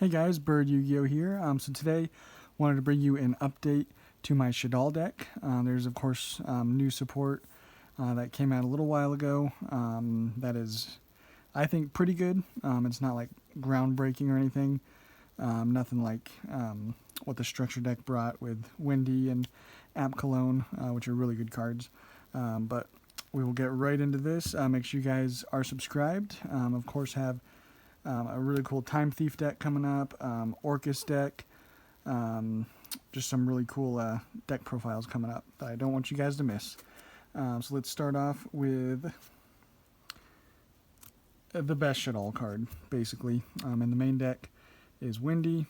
Hey guys, Bird Yu-Gi-Oh here. So today, wanted to bring you an update to my Shaddoll deck. There's of course new support that came out a little while ago. That is, I think, pretty good. It's not like groundbreaking or anything. Nothing like what the structure deck brought with Windy and App Cologne, which are really good cards. But we will get right into this. Make sure you guys are subscribed. Of course, have a really cool Time Thief deck coming up, Orcus deck, just some really cool deck profiles coming up that I don't want you guys to miss. So let's start off with the best Shaddoll card, basically. In the main deck is Windy.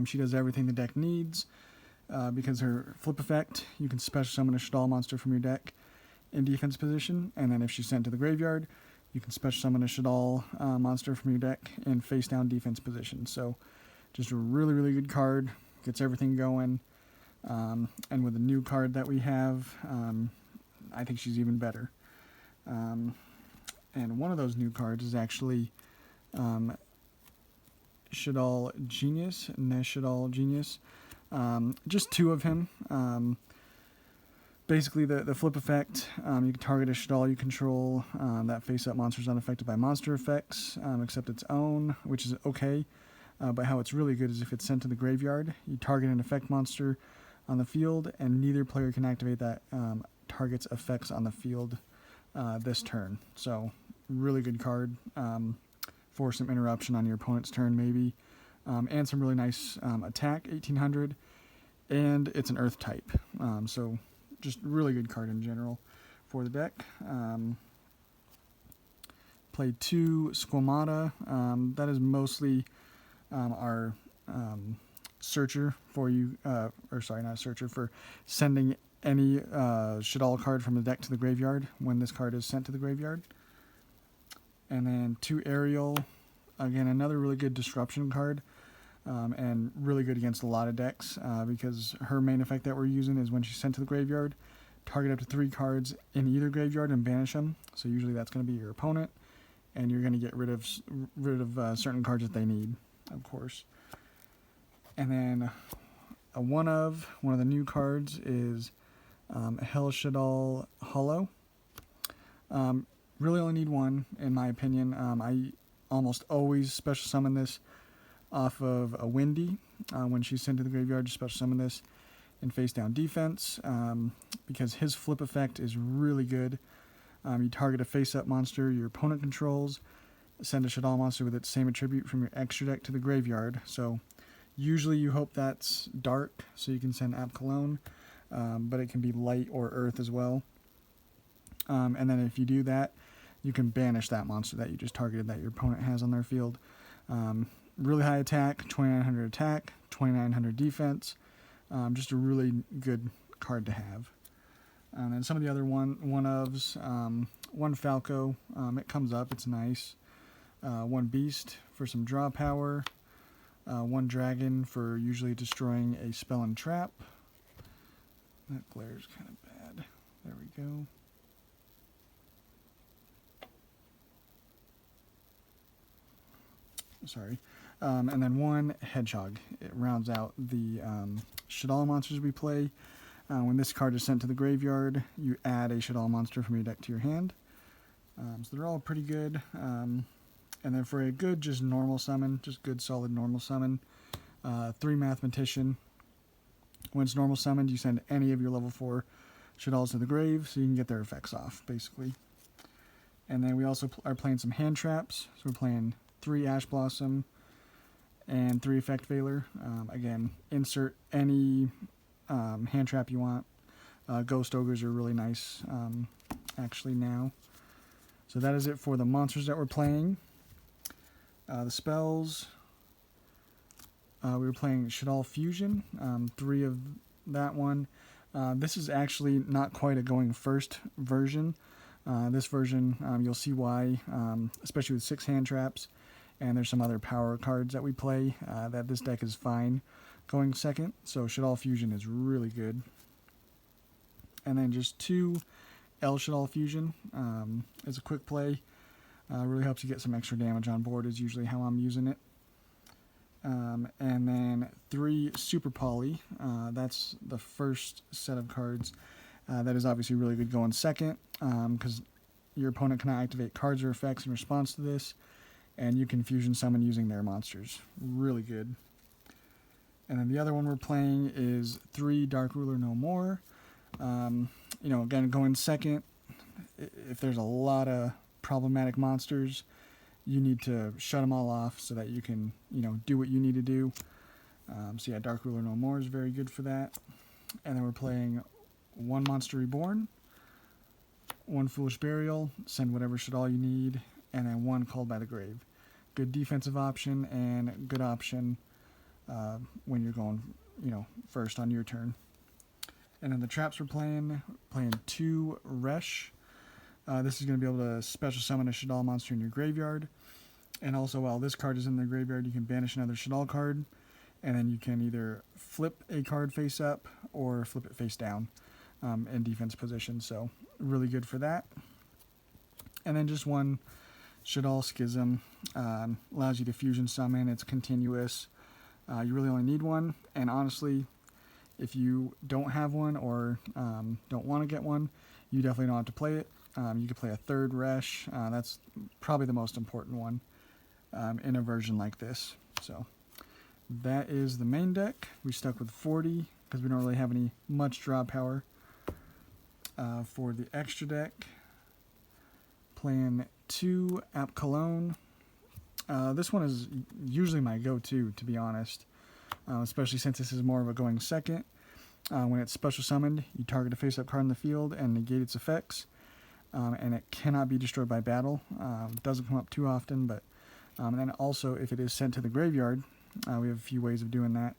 She does everything the deck needs. Because her flip effect, you can special summon a Shaddoll monster from your deck in defense position, and then if she's sent to the graveyard, you can special summon a Shaddoll monster from your deck in face down defense position. So just a really, really good card. Gets everything going. And with the new card that we have, I think she's even better. And one of those new cards is actually Shaddoll Genius, Shaddoll Genius. Just two of him. Basically, the flip effect, you can target a Shaddoll you control. That face-up monster is unaffected by monster effects, except its own, which is okay. But how it's really good is if it's sent to the graveyard, you target an effect monster on the field, and neither player can activate that target's effects on the field this turn. So, really good card. For some interruption on your opponent's turn, maybe. And some really nice attack, 1800. And it's an earth type. So, just really good card in general for the deck. Played two Squamata. That is mostly our searcher for you, or sorry, not a searcher, for sending any Shaddoll card from the deck to the graveyard when this card is sent to the graveyard. And then two Aerial, again, another really good disruption card. And really good against a lot of decks because her main effect that we're using is when she's sent to the graveyard, target up to 3 cards in either graveyard and banish them. So usually that's going to be your opponent, and you're going to get rid of certain cards that they need, of course. And then one of the new cards is Hell Shaddoll Hollow. Really only need one, in my opinion. I almost always special summon this off of a Windy. When she's sent to the graveyard, just special summon this in face down defense because his flip effect is really good. You target a face up monster your opponent controls, send a Shaddoll monster with its same attribute from your extra deck to the graveyard. So usually you hope that's dark so you can send App Cologne, but it can be light or earth as well. And then if you do that, you can banish that monster that you just targeted that your opponent has on their field. Really high attack, 2900 attack, 2900 defense. Just a really good card to have. And some of the other one-ofs, one Falco, it comes up, it's nice. One Beast for some draw power. One Dragon for usually destroying a spell and trap. That glare's kind of bad. There we go. Sorry. And then one Hedgehog. It rounds out the Shaddoll monsters we play. When this card is sent to the graveyard, you add a Shaddoll monster from your deck to your hand. So they're all pretty good. And then for a good, just normal summon, just good solid normal summon, 3 Mathematician. When it's normal summoned, you send any of your level 4 Shaddolls to the grave so you can get their effects off, basically. And then we also are playing some hand traps. So we're playing 3 Ash Blossom and 3 Effect Veiler. Again, insert any hand trap you want. Ghost Ogres are really nice, actually, now. So that is it for the monsters that we're playing. The spells, we were playing Shaddoll Fusion, 3 of that one. This is actually not quite a going first version. This version, you'll see why, especially with 6 hand traps. And there's some other power cards that we play that this deck is fine going second. So Shaddoll Fusion is really good. And then just 2 L Shaddoll Fusion is a quick play. Really helps you get some extra damage on board is usually how I'm using it. And then 3 Super Poly. That's the first set of cards. That is obviously really good going second, because your opponent cannot activate cards or effects in response to this, and you can fusion summon using their monsters. Really good. And then the other one we're playing is 3 Dark Ruler No More. Again, going second, if there's a lot of problematic monsters, you need to shut them all off so that you can, do what you need to do. So yeah, Dark Ruler No More is very good for that. And then we're playing 1 Monster Reborn, 1 Foolish Burial, send whatever Shaddoll you need, and then 1 Called by the Grave. Good defensive option and good option when you're going, first on your turn. And then the traps we're playing 2 Resh. This is going to be able to special summon a Shaddoll monster in your graveyard. And also, while this card is in the graveyard, you can banish another Shaddoll card. And then you can either flip a card face up or flip it face down in defense position. So, really good for that. And then just 1 Shaddoll Schism. Allows you to fusion summon. It's continuous. You really only need 1. And honestly, if you don't have 1 or don't want to get 1, you definitely don't have to play it. You could play a 3rd Resh. That's probably the most important one in a version like this. So that is the main deck. We stuck with 40 because we don't really have any much draw power. For the extra deck, playing 2 App Cologne. This one is usually my go-to, to be honest, especially since this is more of a going second. When it's special summoned, you target a face-up card in the field and negate its effects, and it cannot be destroyed by battle. It doesn't come up too often, but and then also if it is sent to the graveyard, we have a few ways of doing that.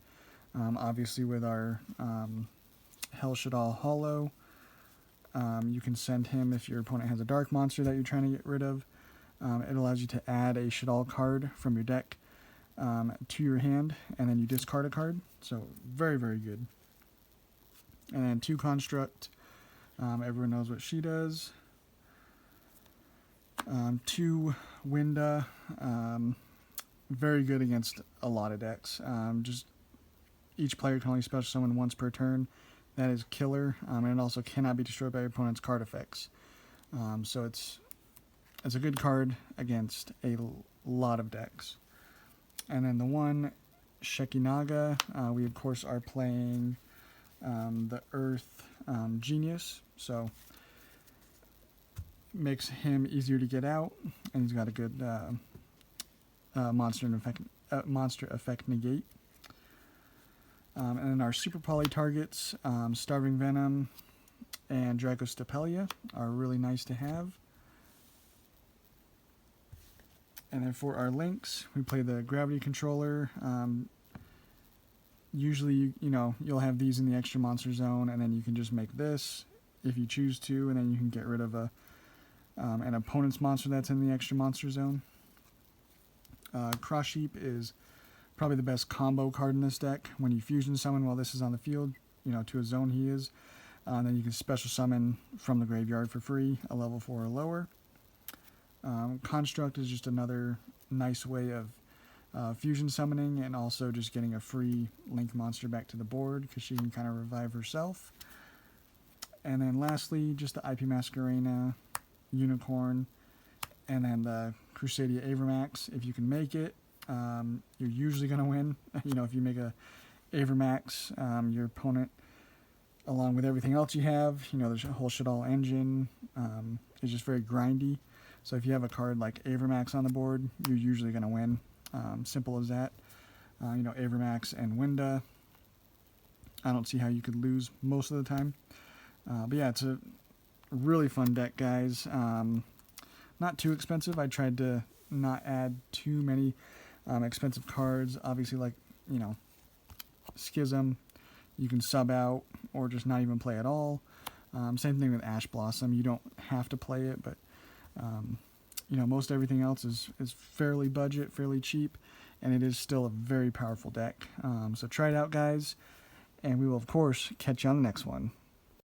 Obviously with our Hell Shaddoll Hollow, you can send him if your opponent has a dark monster that you're trying to get rid of. It allows you to add a Shaddoll card from your deck to your hand, and then you discard a card. So very, very good. And then 2 Construct. Everyone knows what she does. 2 Winda. Very good against a lot of decks. Just each player can only special summon once per turn. That is killer. And it also cannot be destroyed by your opponent's card effects. So it's a good card against a lot of decks. And then the 1 Shekinaga. We of course are playing the Earth Genius, so makes him easier to get out, and he's got a good monster effect negate. And then our Super Poly targets, Starving Venom and Dracostapelia, are really nice to have. And then for our links, we play the Gravity Controller. Usually, you'll have these in the extra monster zone, and then you can just make this if you choose to, and then you can get rid of an opponent's monster that's in the extra monster zone. Cross Sheep is probably the best combo card in this deck. When you fusion summon while this is on the field, to a zone he is, then you can special summon from the graveyard for free, a level 4 or lower. Construct is just another nice way of fusion summoning and also just getting a free Link monster back to the board because she can kind of revive herself. And then lastly, just the IP Masquerena, Unicorn, and then the Crusadia Avermax. If you can make it, you're usually going to win. If you make a Avermax, your opponent, along with everything else you have, there's a whole Shaddoll engine, is just very grindy. So if you have a card like Avermax on the board, you're usually going to win. Simple as that. Avermax and Winda. I don't see how you could lose most of the time. But yeah, it's a really fun deck, guys. Not too expensive. I tried to not add too many expensive cards. Obviously, like, Schism, you can sub out or just not even play at all. Same thing with Ash Blossom. You don't have to play it, but most everything else is fairly budget, fairly cheap, and it is still a very powerful deck. So try it out, guys, and we will, of course, catch you on the next one.